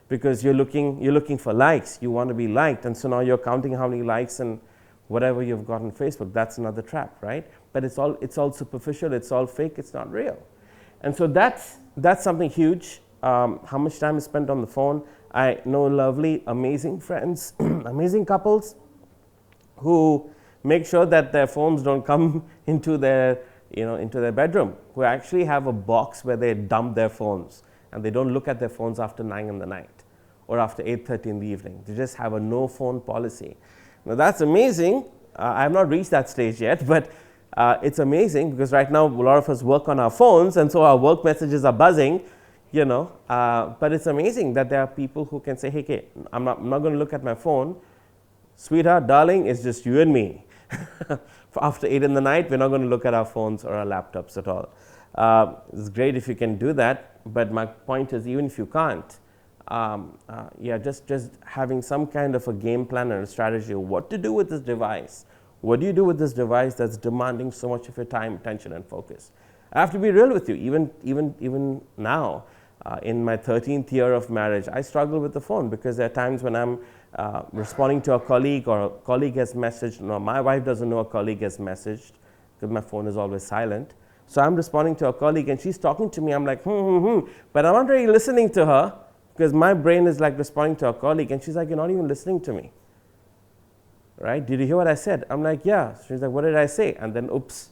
because you're looking for likes. You want to be liked, and so now you're counting how many likes and whatever you've got on Facebook. That's another trap, right? But it's all superficial, it's all fake, it's not real. And so that's something huge. How much time is spent on the phone? I know lovely, amazing friends, amazing couples who make sure that their phones don't come into their bedroom, who actually have a box where they dump their phones, and they don't look at their phones after 9 in the night or after 8:30 in the evening. They just have a no phone policy. Now that's amazing. I have not reached that stage yet, but it's amazing because right now a lot of us work on our phones, and so our work messages are buzzing, but it's amazing that there are people who can say, hey, I'm not going to look at my phone. Sweetheart, darling, it's just you and me. After 8 in the night, we're not going to look at our phones or our laptops at all. It's great if you can do that, but my point is, even if you can't, just having some kind of a game plan and a strategy of what to do with this device. What do you do with this device that's demanding so much of your time, attention, and focus? I have to be real with you. Even now, in my 13th year of marriage, I struggle with the phone because there are times when I'm responding to a colleague, or a colleague has messaged. No, my wife doesn't know a colleague has messaged because my phone is always silent. So I'm responding to a colleague and she's talking to me. I'm like, but I'm not really listening to her because my brain is like responding to a colleague, and she's like, you're not even listening to me. Right? Did you hear what I said? I'm like, yeah. She's like, what did I say? And then, oops,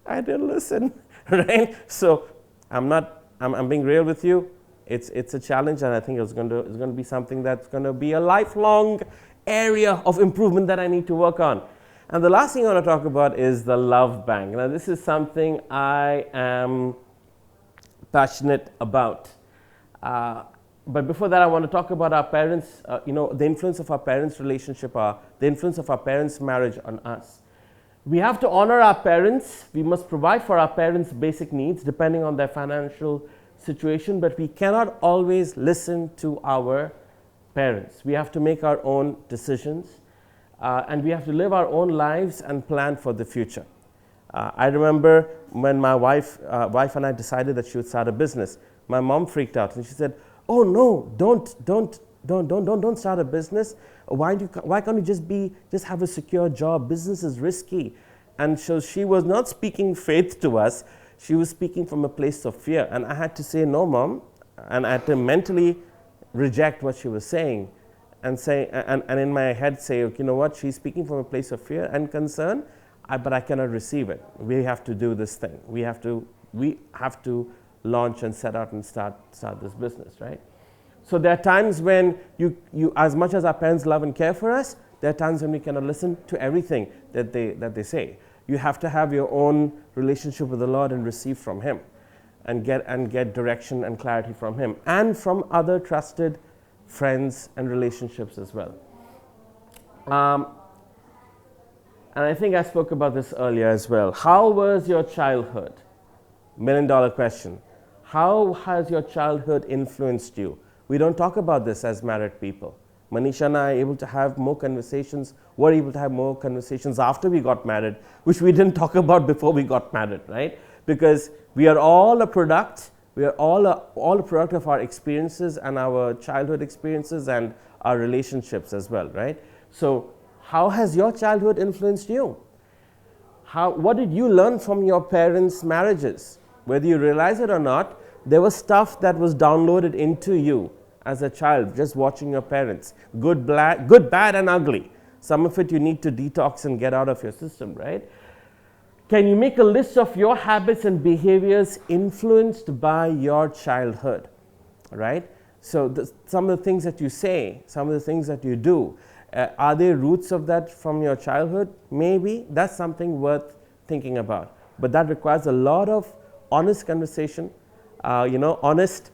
I didn't listen. Right? So I'm being real with you. It's a challenge, and I think it's going to be something that's going to be a lifelong area of improvement that I need to work on. And the last thing I want to talk about is the love bank. Now, this is something I am passionate about. But before that, I want to talk about our parents, the influence of our parents' relationship, the influence of our parents' marriage on us. We have to honor our parents. We must provide for our parents' basic needs depending on their financial situation, but we cannot always listen to our parents. We have to make our own decisions, and we have to live our own lives and plan for the future. I remember when my wife and I decided that she would start a business. My mom freaked out and she said, "Oh no, don't start a business. Why can't you just have a secure job? Business is risky." And so she was not speaking faith to us. She was speaking from a place of fear. And I had to say, no, Mom. And I had to mentally reject what she was saying and say, and in my head say, you know what, she's speaking from a place of fear and concern, but I cannot receive it. We have to do this thing. We have to launch and set out and start this business, right? So there are times when you as much as our parents love and care for us, there are times when we cannot listen to everything that they say. You have to have your own relationship with the Lord and receive from Him, and get direction and clarity from Him, and from other trusted friends and relationships as well. And I think I spoke about this earlier as well. How was your childhood? $1 million question. How has your childhood influenced you? We don't talk about this as married people. Manisha and I are able to have more conversations, were able to have more conversations after we got married, which we didn't talk about before we got married, right? Because we are all a product, we are all a product of our experiences and our childhood experiences and our relationships as well, right? So how has your childhood influenced you? What did you learn from your parents' marriages? Whether you realize it or not, there was stuff that was downloaded into you as a child, just watching your parents. Good, bad, and ugly. Some of it you need to detox and get out of your system, right? Can you make a list of your habits and behaviors influenced by your childhood, right? So some of the things that you say, some of the things that you do, are there roots of that from your childhood? Maybe. That's something worth thinking about. But that requires a lot of honest conversation, honest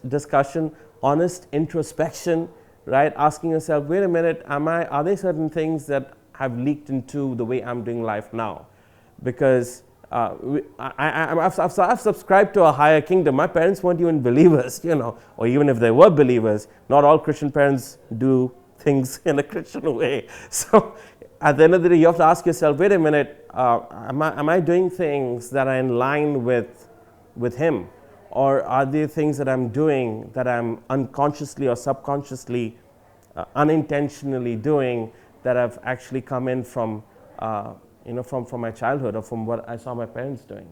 discussion, honest introspection, right? Asking yourself, wait a minute, are there certain things that have leaked into the way I'm doing life now? Because I've subscribed to a higher kingdom. My parents weren't even believers, or even if they were believers, not all Christian parents do things in a Christian way. So at the end of the day, you have to ask yourself, wait a minute, am I doing things that are in line with Him? Or are there things that I'm doing that I'm unconsciously or subconsciously, unintentionally doing that have actually come in from my childhood or from what I saw my parents doing?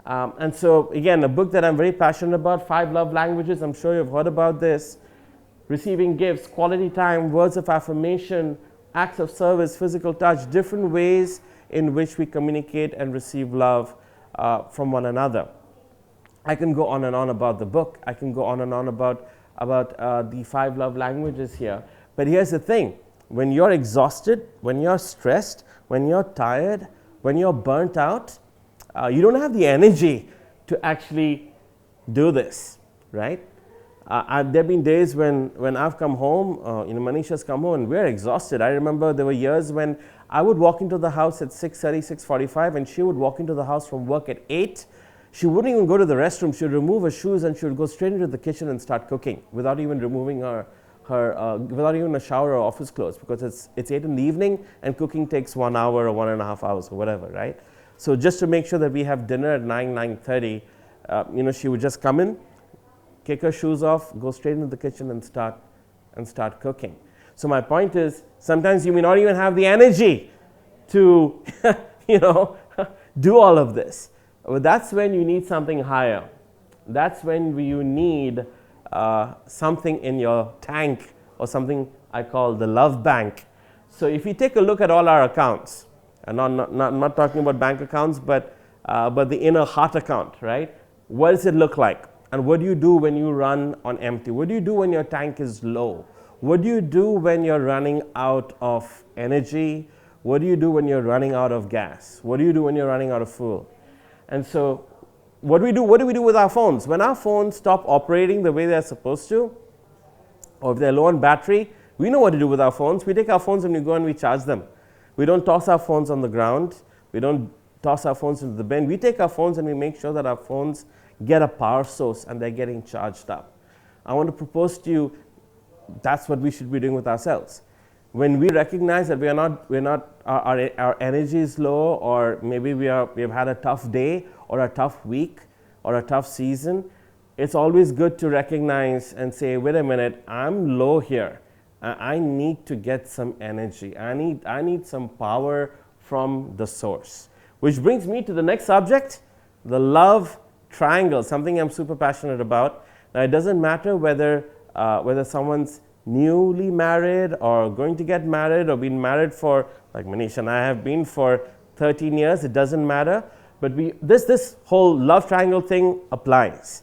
And so again, a book that I'm very passionate about, 5 Love Languages. I'm sure you've heard about this. Receiving gifts, quality time, words of affirmation, acts of service, physical touch, different ways in which we communicate and receive love from one another. I can go on and on about the book. I can go on and on about the 5 love languages here. But here's the thing. When you're exhausted, when you're stressed, when you're tired, when you're burnt out, you don't have the energy to actually do this, right? There have been days when I've come home, Manisha's come home, and we're exhausted. I remember there were years when I would walk into the house at 6:30, 6:45, and she would walk into the house from work at 8. She wouldn't even go to the restroom. She would remove her shoes and she would go straight into the kitchen and start cooking without even removing without even a shower or office clothes, because it's 8 in the evening and cooking takes 1 hour or 1.5 hours or whatever, right? So just to make sure that we have dinner at 9:30, she would just come in, kick her shoes off, go straight into the kitchen and start cooking. So my point is, sometimes you may not even have the energy to, do all of this. But that's when you need something higher. That's when you need something in your tank, or something I call the love bank. So if you take a look at all our accounts, and I'm not talking about bank accounts, but the inner heart account, right? What does it look like? And what do you do when you run on empty? What do you do when your tank is low? What do you do when you're running out of energy? What do you do when you're running out of gas? What do you do when you're running out of fuel? And so what do we do with our phones? When our phones stop operating the way they're supposed to, or if they're low on battery, we know what to do with our phones. We take our phones and we go and we charge them. We don't toss our phones on the ground. We don't toss our phones into the bin. We take our phones and we make sure that our phones get a power source and they're getting charged up. I want to propose to you, that's what we should be doing with ourselves. When we recognize that our energy is low, or maybe we have had a tough day or a tough week or a tough season, it's always good to recognize and say, wait a minute, I'm low here. I need to get some energy. I need some power from the source. Which brings me to the next subject, the love triangle, something I'm super passionate about. Now, it doesn't matter whether someone's newly married or going to get married or been married for, like Manish and I have been for 13 years, it doesn't matter. But this whole love triangle thing applies.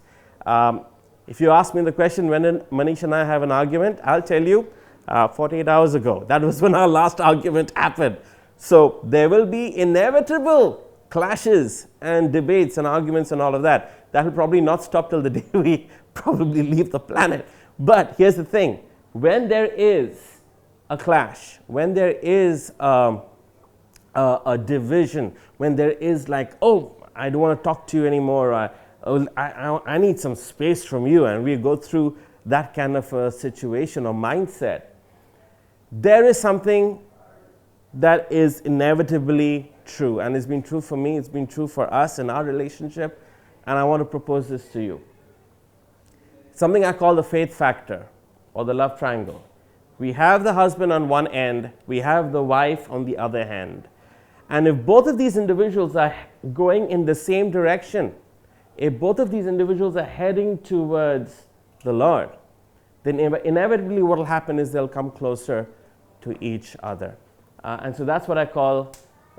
If you ask me the question, when did Manish and I have an argument, I'll tell you 48 hours ago. That was when our last argument happened. So there will be inevitable clashes and debates and arguments and all of that. That will probably not stop till the day we probably leave the planet. But here's the thing. When there is a clash, when there is a division, when there is like, oh, I don't want to talk to you anymore, I need some space from you, and we go through that kind of a situation or mindset, there is something that is inevitably true, and it's been true for me, it's been true for us in our relationship, and I want to propose this to you. Something I call the faith factor or the love triangle. We have the husband on one end, we have the wife on the other hand. And if both of these individuals are going in the same direction, if both of these individuals are heading towards the Lord, then inevitably what will happen is they'll come closer to each other. And so that's what I call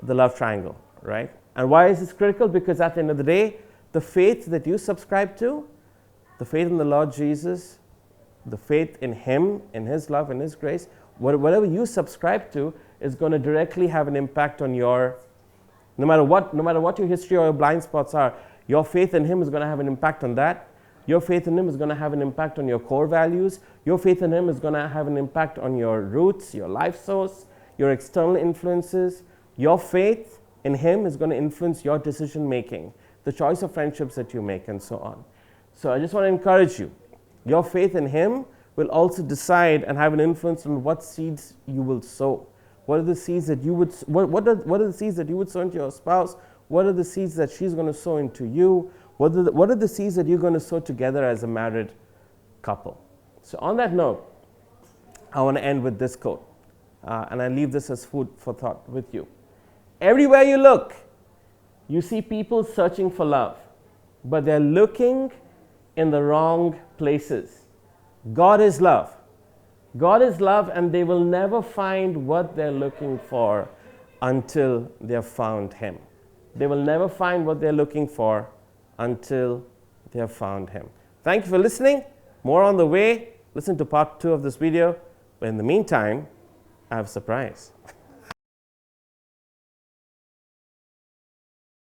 the love triangle, right? And why is this critical? Because at the end of the day, the faith that you subscribe to, the faith in the Lord Jesus, the faith in Him, in His love, in His grace, whatever you subscribe to is going to directly have an impact on your, no matter what your history or your blind spots are, your faith in Him is going to have an impact on that. Your faith in Him is going to have an impact on your core values. Your faith in Him is going to have an impact on your roots, your life source, your external influences. Your faith in Him is going to influence your decision making, the choice of friendships that you make, and so on. So I just want to encourage you. Your faith in Him will also decide and have an influence on what seeds you will sow. What are the seeds that you would, what are the seeds that you would sow into your spouse? What are the seeds that she's going to sow into you? What are the seeds that you're going to sow together as a married couple? So on that note, I want to end with this quote. And I leave this as food for thought with you. Everywhere you look, you see people searching for love, but they're looking in the wrong places. God is love. God is love, and they will never find what they're looking for until they have found Him. They will never find what they're looking for until they have found Him. Thank you for listening. More on the way. Listen to part 2 of this video. But in the meantime, I have a surprise.